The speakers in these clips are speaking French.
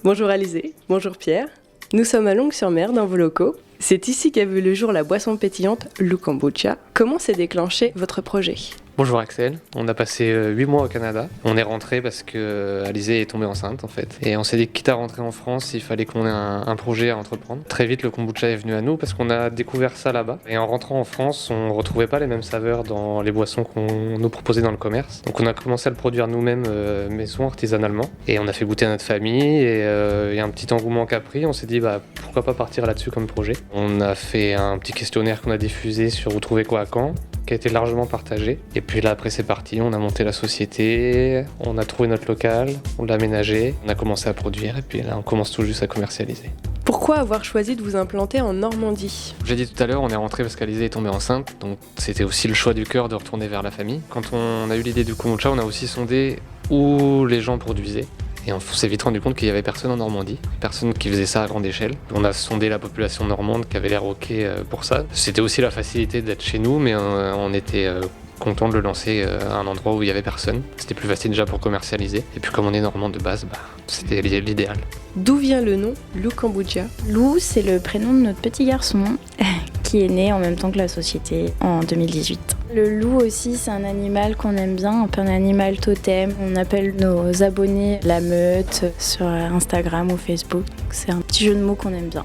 Bonjour Alizé, bonjour Pierre. Nous sommes à Longues-sur-Mer dans vos locaux. C'est ici qu'a vu le jour la boisson pétillante Lou Kombucha. Comment s'est déclenché votre projet ? Bonjour Axel, on a passé 8 mois au Canada. On est rentré parce que Alizé est tombée enceinte en fait. Et on s'est dit que quitte à rentrer en France, il fallait qu'on ait un projet à entreprendre. Très vite le kombucha est venu à nous parce qu'on a découvert ça là-bas. Et en rentrant en France, on ne retrouvait pas les mêmes saveurs dans les boissons qu'on nous proposait dans le commerce. Donc on a commencé à le produire nous-mêmes maison, artisanalement. Et on a fait goûter à notre famille et il y a un petit engouement qu'a pris. On s'est dit pourquoi pas partir là-dessus comme projet. On a fait un petit questionnaire qu'on a diffusé sur où trouver quoi à quand, qui a été largement partagé. Et puis là après c'est parti, on a monté la société, on a trouvé notre local, on l'a aménagé, on a commencé à produire et puis là on commence tout juste à commercialiser. Pourquoi avoir choisi de vous implanter en Normandie ? J'ai dit tout à l'heure, on est rentré parce qu'Alizé est tombée enceinte, donc c'était aussi le choix du cœur de retourner vers la famille. Quand on a eu l'idée du kombucha, on a aussi sondé où les gens produisaient. Et on s'est vite rendu compte qu'il n'y avait personne en Normandie, personne qui faisait ça à grande échelle. On a sondé la population normande qui avait l'air OK pour ça. C'était aussi la facilité d'être chez nous, mais on était content de le lancer à un endroit où il n'y avait personne. C'était plus facile déjà pour commercialiser. Et puis comme on est normand de base, c'était l'idéal. D'où vient le nom Lou Kombucha ? Lou, c'est le prénom de notre petit garçon qui est né en même temps que la société en 2018. Le loup aussi, c'est un animal qu'on aime bien, un peu un animal totem. On appelle nos abonnés la meute sur Instagram ou Facebook. C'est un petit jeu de mots qu'on aime bien.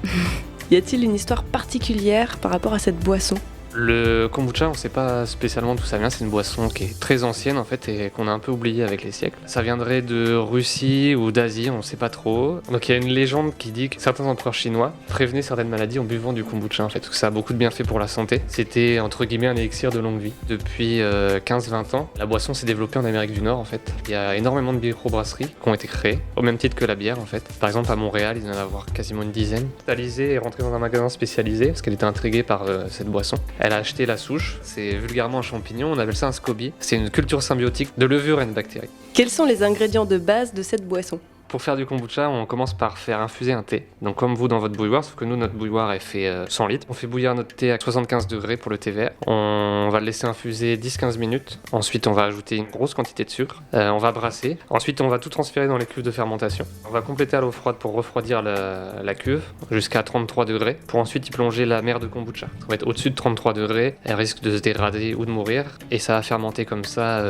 Y a-t-il une histoire particulière par rapport à cette boisson ? Le kombucha, on ne sait pas spécialement d'où ça vient, c'est une boisson qui est très ancienne en fait et qu'on a un peu oubliée avec les siècles. Ça viendrait de Russie ou d'Asie, on ne sait pas trop. Donc il y a une légende qui dit que certains empereurs chinois prévenaient certaines maladies en buvant du kombucha en fait, parce que ça a beaucoup de bienfaits pour la santé. C'était entre guillemets un élixir de longue vie. Depuis 15-20 ans, la boisson s'est développée en Amérique du Nord en fait. Il y a énormément de microbrasseries qui ont été créées, au même titre que la bière en fait. Par exemple à Montréal, il y en a avoir quasiment une dizaine. Alizé est rentrée dans un magasin spécialisé parce qu'elle était intriguée par cette boisson. Elle a acheté la souche, c'est vulgairement un champignon, on appelle ça un SCOBY. C'est une culture symbiotique de levure et de bactéries. Quels sont les ingrédients de base de cette boisson ? Pour faire du kombucha, on commence par faire infuser un thé. Donc comme vous dans votre bouilloire, sauf que nous, notre bouilloire est fait 100 litres. On fait bouillir notre thé à 75 degrés pour le thé vert. On va le laisser infuser 10-15 minutes. Ensuite, on va ajouter une grosse quantité de sucre. On va brasser. Ensuite, on va tout transférer dans les cuves de fermentation. On va compléter à l'eau froide pour refroidir la cuve jusqu'à 33 degrés. Pour ensuite y plonger la mer de kombucha. On va être au-dessus de 33 degrés. Elle risque de se dégrader ou de mourir. Et ça va fermenter comme ça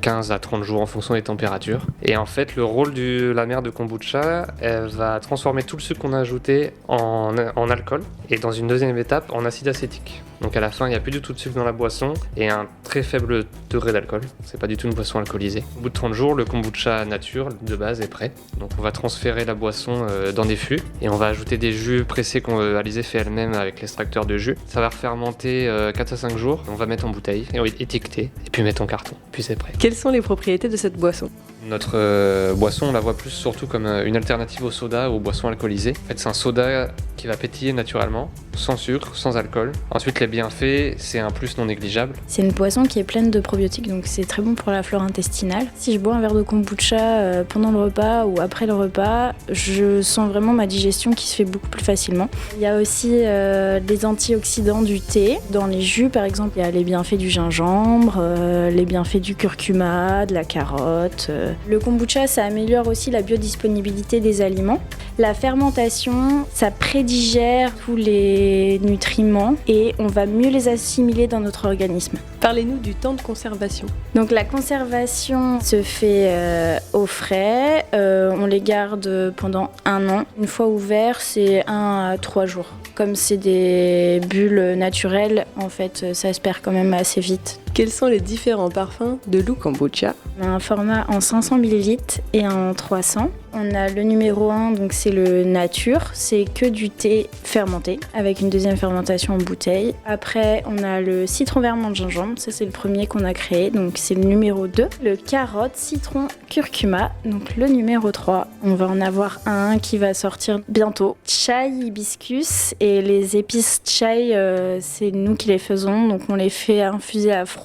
15 à 30 jours en fonction des températures. Et en fait, le rôle de la mer de kombucha, elle va transformer tout le sucre qu'on a ajouté en alcool et dans une deuxième étape en acide acétique. Donc à la fin, il n'y a plus du tout de sucre dans la boisson et un très faible degré d'alcool. C'est pas du tout une boisson alcoolisée. Au bout de 30 jours, le kombucha nature de base est prêt. Donc on va transférer la boisson dans des fûts et on va ajouter des jus pressés qu'Alizé fait elle-même avec l'extracteur de jus. Ça va refermenter 4 à 5 jours. On va mettre en bouteille et on va étiqueter et puis mettre en carton. Puis c'est prêt. Quelles sont les propriétés de cette boisson ? Notre boisson, on la voit plus surtout comme une alternative au soda ou aux boissons alcoolisées. En fait, c'est un soda qui va pétiller naturellement, sans sucre, sans alcool. Ensuite, les bienfaits, c'est un plus non négligeable. C'est une boisson qui est pleine de probiotiques, donc c'est très bon pour la flore intestinale. Si je bois un verre de kombucha pendant le repas ou après le repas, je sens vraiment ma digestion qui se fait beaucoup plus facilement. Il y a aussi les antioxydants du thé. Dans les jus, par exemple, il y a les bienfaits du gingembre, les bienfaits du curcuma, de la carotte. Le kombucha, ça améliore aussi la biodisponibilité des aliments. La fermentation, ça prédigère tous les nutriments et on va mieux les assimiler dans notre organisme. Parlez-nous du temps de conservation. Donc la conservation se fait au frais, on les garde pendant 1 an. Une fois ouvert, c'est 1 à 3 jours. Comme c'est des bulles naturelles, en fait, ça se perd quand même assez vite. Quels sont les différents parfums de Lou Kombucha ? On a un format en 500 ml et en 300. On a le numéro 1, donc c'est le nature, c'est que du thé fermenté avec une deuxième fermentation en bouteille. Après, on a le citron vert menthe gingembre, ça c'est le premier qu'on a créé, donc c'est le numéro 2. Le carotte, citron, curcuma, donc le numéro 3. On va en avoir un qui va sortir bientôt. Chai, hibiscus et les épices chai, c'est nous qui les faisons, donc on les fait infuser à froid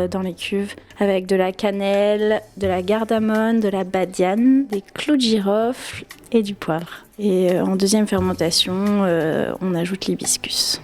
dans les cuves avec de la cannelle, de la cardamone, de la badiane, des clous de girofle et du poivre. Et en deuxième fermentation, on ajoute l'hibiscus.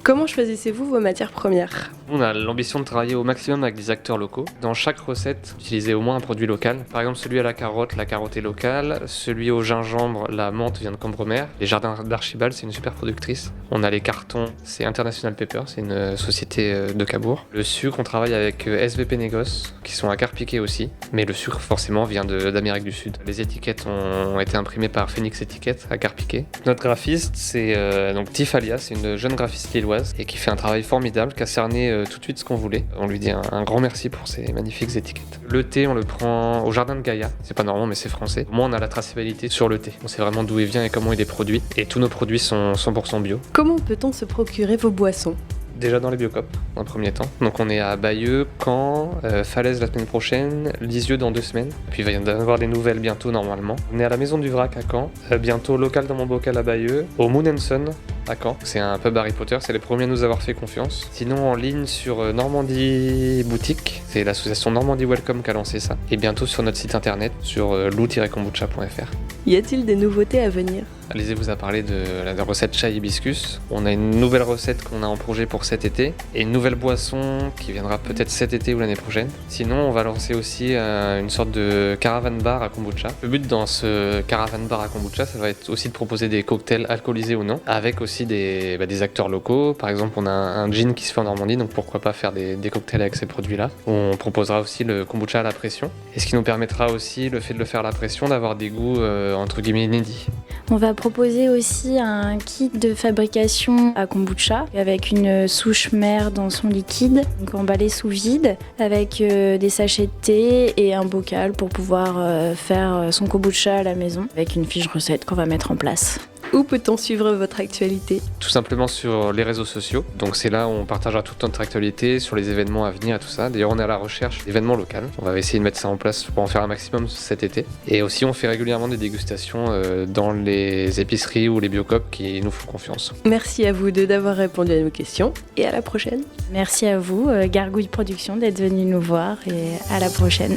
Comment choisissez-vous vos matières premières ? On a l'ambition de travailler au maximum avec des acteurs locaux. Dans chaque recette, utiliser au moins un produit local. Par exemple, celui à la carotte est locale. Celui au gingembre, la menthe vient de Cambremer. Les jardins d'Archibald, c'est une super productrice. On a les cartons, c'est International Paper, c'est une société de Cabourg. Le sucre, on travaille avec SVP Négoce, qui sont à Carpiquet aussi. Mais le sucre, forcément, vient d'Amérique du Sud. Les étiquettes ont été imprimées par Phoenix Étiquette à Carpiquet. Notre graphiste, c'est donc Tiff Alias, c'est une jeune graphiste lilloise et qui fait un travail formidable, qui a cerné tout de suite ce qu'on voulait. On lui dit un grand merci pour ces magnifiques étiquettes. Le thé, on le prend au jardin de Gaïa. C'est pas normand, mais c'est français. Au moins, on a la traçabilité sur le thé. On sait vraiment d'où il vient et comment il est produit. Et tous nos produits sont 100% bio. Comment peut-on se procurer vos boissons ? Déjà dans les Biocop, en premier temps. Donc on est à Bayeux, Caen, Falaise la semaine prochaine, Lisieux dans 2 semaines. Puis il va y en avoir des nouvelles bientôt normalement. On est à la Maison du Vrac à Caen, bientôt Local dans mon bocal à Bayeux, au Moon & Son à Caen. C'est un pub Harry Potter, c'est les premiers à nous avoir fait confiance. Sinon en ligne sur Normandie Boutique, c'est l'association Normandie Welcome qui a lancé ça. Et bientôt sur notre site internet, sur lou-kombucha.fr. Y a-t-il des nouveautés à venir ? Alizé vous a parlé de la recette chai hibiscus. On a une nouvelle recette qu'on a en projet pour cet été et une nouvelle boisson qui viendra peut-être cet été ou l'année prochaine. Sinon, on va lancer aussi une sorte de caravan bar à kombucha. Le but dans ce caravan bar à kombucha, ça va être aussi de proposer des cocktails alcoolisés ou non, avec aussi des acteurs locaux. Par exemple, on a un gin qui se fait en Normandie, donc pourquoi pas faire des cocktails avec ces produits-là. On proposera aussi le kombucha à la pression. Et ce qui nous permettra aussi, le fait de le faire à la pression, d'avoir des goûts entre guillemets inédits. On va proposer aussi un kit de fabrication à kombucha avec une souche mère dans son liquide, donc emballé sous vide, avec des sachets de thé et un bocal pour pouvoir faire son kombucha à la maison avec une fiche recette qu'on va mettre en place. Où peut-on suivre votre actualité ? Tout simplement sur les réseaux sociaux. Donc c'est là où on partagera toute notre actualité, sur les événements à venir et tout ça. D'ailleurs on est à la recherche d'événements locaux. On va essayer de mettre ça en place pour en faire un maximum cet été. Et aussi on fait régulièrement des dégustations dans les épiceries ou les Biocop qui nous font confiance. Merci à vous deux d'avoir répondu à nos questions et à la prochaine. Merci à vous, Gargouille Productions, d'être venus nous voir et à la prochaine.